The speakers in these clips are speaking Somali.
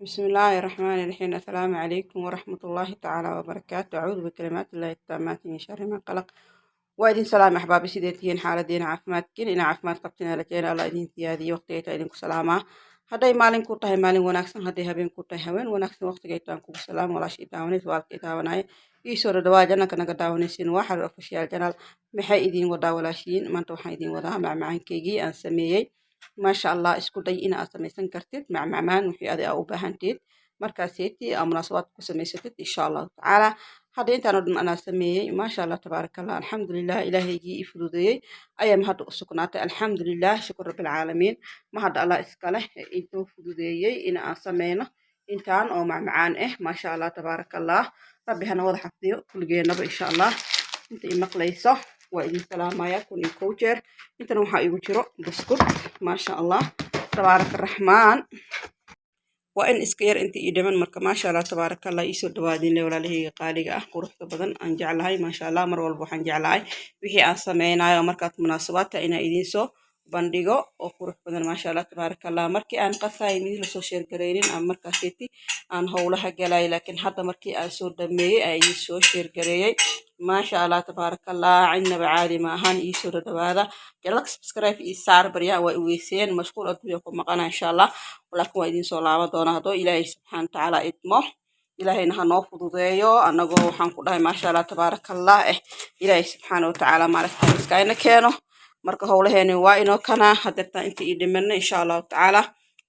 بسم الله الرحمن الرحيم. السلام عليكم ورحمة الله تعالى وبركاته. أعوذ بكلمات الله التامات من شر ما قلق. وإذن سلام أحبابي سيدتين حال دين عافمات كين إن عافمات قبتنا لكينا الله إذن سيادي وقتيتا إذن سلامة هداي مالين كوتاي مالين وناكسن هداي هبين كوتاي هوين وناكسن وقت جيتان كوب سلام ولا شيء تاوني سوال كيتاوناي إيشور دواجنا كنا قداوني سين واحد أوفيشال جنال محي إذن ودا ولا شيء ما توحي إذن ودا مع كيجي أن سميي ما شاء الله isku day in aad samaysan kartid macmacaan wixii adi aa u baahanteed markaaseeti aa munaasabaad ku samaysatid insha allahu tacaala hadda intaan oo dhan anaa sameeyey maasha allah tabaarakallah alxamdulilah ilaahaygii ii fududeeyey ayaa mahadda u sugnaatay alxamdulilah shukur rabbilcaalamiin mahadda allah iska leh ee intuu fududeeyey in aan sameyno intaan oo macmacaan ah maasha allah tabaarakallah rabbi hana wada xafdiyo kulligeenaba insha allah inta i maqlayso waa idin salaamaya kun iyo kow jeer intana waxaa igu jiro buskud maasha allah tabaaraka raxmaan waa in iska yar inta ii dhiman marka maasha allah tabaarakallah iisoo dhawaadin le walaalahayga qaaliga ah quruxda badan aan jeclahay maasha allah mar walba waxaan jeclahay wixii aan sameynayo markaad munaasabaadta inaa idiin soo bandhigo oo qurux badan maasha allah tabaarakallah markii aan qasay mid lasoo sheergareynin aan markaaseti aan howlaha galay laakiin hadda markii aan soo dhameeyey aan idiin soo sheergareeyey maasha allah tabaarakallah cinaba caadi ma ahaan iisoo dhawaada jalak subscribe ii saar baryaa waa iweyseen mashquul adduunya ku maqana insha allah laakiin waa idiin soo laaban doonaa haddoo ilaahay subxaana watacaala idmo ilaahayna ha noo fududeeyo annagoo waxaan ku dhahay maasha allah tabaarakallah ilaahay subxaana watacaala maaragta iskayna keeno marka howlaheeni waa inoo kana hadeertaan inta ii dhimanna insha allahu tacaala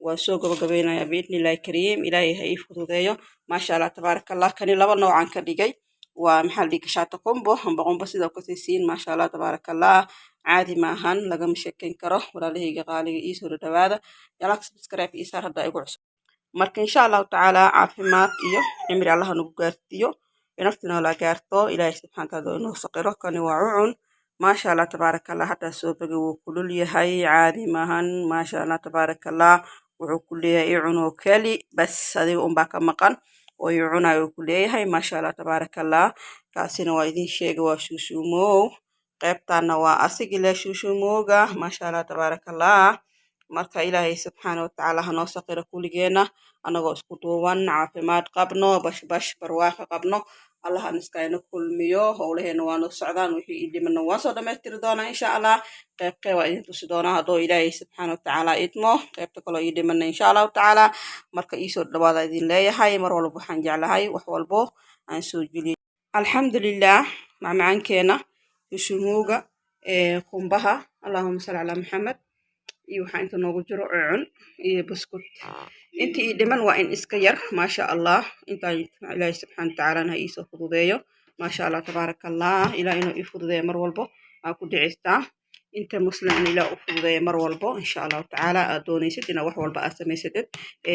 waa soo gabagabaynayaa biidnillahi kariim ilaahay ha ii fududeeyo maasha allah tabaarakallah kani laba noocaan ka dhigay waa maxaa la dhihi kashaata qumbo amba qumbo sidoo kasisiin maasha allah tabaarakallah caadi maahan lagama sheekeyn karo walaalahayga qaaliga iisoo dhawaada yalaak subscribe ii saar haddaa igu cusub marka insha allahu tacaala caafimaad iyo cimri allaha nagu gaarsiiyo naftina la gaarto ilaahay subxaana watacaala inoo saqiro kani waa cucun maasha allah tabaarakallah hataa soo bagi wuu kulul yahay caadi maahan maasha allah tabaarakallah wuxuu ku leeyahay i cunoo keli bas adiga unbaa ka maqan oo i cunayo ku leeyahay maasha allah tabaarakallah kaasina waa idin sheega waa shuushuumow qaybtaana waa asigile shuushuumowga maasha allah tabaarakallah marka ilaahay subxaana watacaala hanoo saqiro kulligeena anagoo isku duuban caafimaad qabno bashbash barwaaqo qabno allah aan iskayna kulmiyo howlaheena waa noo socdaan wixii ii dhimana waan soo dhammaystiri doonaa insha allah qaybkee waa idin tusi doonaa haddoo ilaahay subxaana watacaala idmo qaybta kaloo ii dhimana insha allahu tacaala marka iisoo dhawaada idin leeyahay mar walba waxaan jeclahay wax walbo aan soo geliyey alxamdulilah macmacaankeena shushumowga qumbaha allahuma salli calaa maxamed iyo waxaa inta noogu jiro cucun iyo buskud inta ii dhiman waa in iska yar maasha allah intaan ilaahay subxaana watacaala ha iisoo fududeeyo maasha allah tabaarakallah ilaah inuu ii fududeeyo mar walbo aa ku dhicistaa inta muslim in ilaah u fududeeyo mar walbo insha allahu tacaala aad doonaysid inaa wax walba aad samaysatid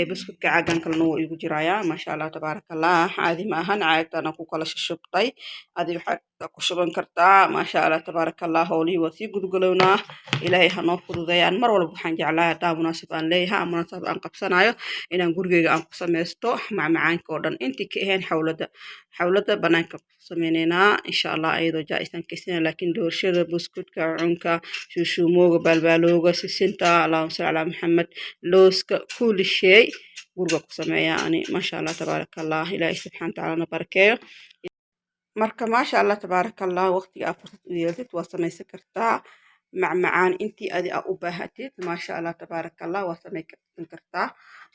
buskudka caagan kalena wuu igu jirayaa maasha allah tabaarakallah caadi ma ahan caagtaana ku kala shubtay adiga waxaad ku shuban kartaa maasha allah tabaarakallah howlihii waa sii gudgalownaa ilaahay ha noo fududeeyaan mar walba waxaan jeclahay haddaa munaasab aan leeyahay ama munaasab aan qabsanayo inaan gurigeyga aan ku samaysto macmacaanka oo dhan intii ka ahayn xawlada banaanka ku sameyneynaa insha allah ayadoo jaa-isan kaysina laakiin doorshada buskudka cunka shuushuumowga baalbaalowga sisinta allahuma salli calaa maxamed looska kulli shay guriga ku sameeya ani maasha allah tabaarakallah ilaahay subxaana watacaala barakeeyo marka maasha allah tabaarakallah waqtiga aad fursad u yeeltid waa samaysan kartaa macmacaan intii adi aa u baahatid maasha allah tabaarakallah waa samaysan kartaa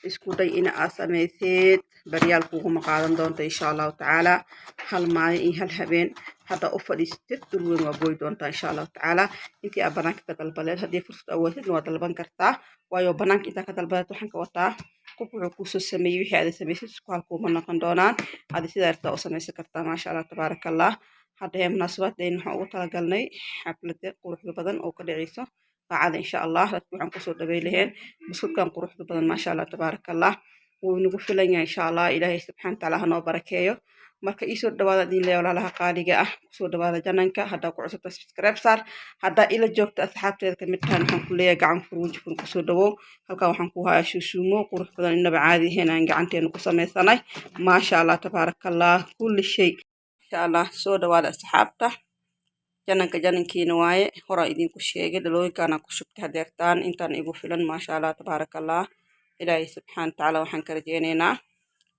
isku day ina aad samaysid baryaal kuguma qaadan doonta insha allahu tacaala hal maalin iyo hal habeen haddaa u fadhiistid dul weyn waa gooyi doontaa insha allahu tacaala intii aad banaanka ka dalbaleed haddii fursad awoodidna waa dalban kartaa waayo banaanka intaa ka dalbaleed waxaan ka wataa qof wuxuu kuusoo sameeyey wixii aad samaysid isku halkuuma noqon doonaan adi sidaa rabtaa u samaysan kartaa maasha allah tabaarakallah hadda munaasabaadeen waxaan ugu talagalnay xaflada quruxda badan oo ka dhaceyso qaacada insha allah dadka waxaan kusoo dhawey laheen buskudkan quruxda badan maasha allah tabaarakallah wuu inagu filan yahay insha allah ilaahay subxaana watacaala ha noo barakeeyo marka iisoo dhawaada idin leeya walaalaha qaaliga ah kusoo dhawaada jananka haddaa ku cusubta subscribe saar haddaa ila joogta asxaabteeda kamid tahan waxaan ku leeyahay gacan fur weji fur kusoo dhawow halkan waxaan ku hayaa shuushuumo qurux badan inaba caadi ahayn aan gacanteena ku samaysanay maasha allah tabaarakallah kulli shay insha allah soo dhawaada asxaabta jananka janankiina waaye horaa idinku sheegay dhalooyinkaana ku shubtay hadeertaan intaan igu filan maasha allah tabaarakallah إلهي سبحانه وتعالى وحن كرجينينا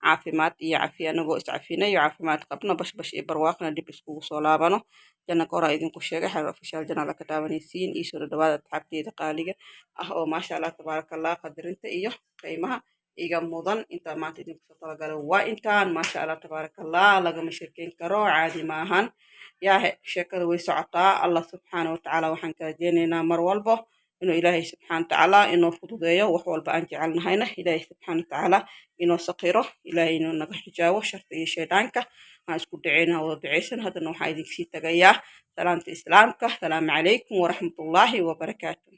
caafimaad iyo cafiya anagoo iscafinay iyo caafimaad qabno bashbash iyo barwaaqna dib iskugu soo laabano janna ka horaa idinku sheegay xarir ofishaal janaala ka daawanaysiin iyo soo dhawaada asxaabteyda qaaliga ah oo maasha allah tabaaraka allah qadarinta iyo qiimaha iga mudan intaa maanta idinku soo talagalay waa intaan maasha allah tabaaraka allah lagama sheekeyn karo caadi maahan yaahe sheekada way socotaa allah subxaana watacaala waxaan ka rajeynaynaa mar walbo inuu ilaahay subxaana watacaala inoo fududeeyo wax walba aan jecelnahayna ilaahay subxaana watacaala inoo saqiro ilaahay inuu naga xijaabo sharta iyo shaydaanka aan isku dhaceyna wada duceysan haddana waxaa idinsii tagayaa salaamta islaamka asalaamu calaykum waraxmatullaahi wabarakaatu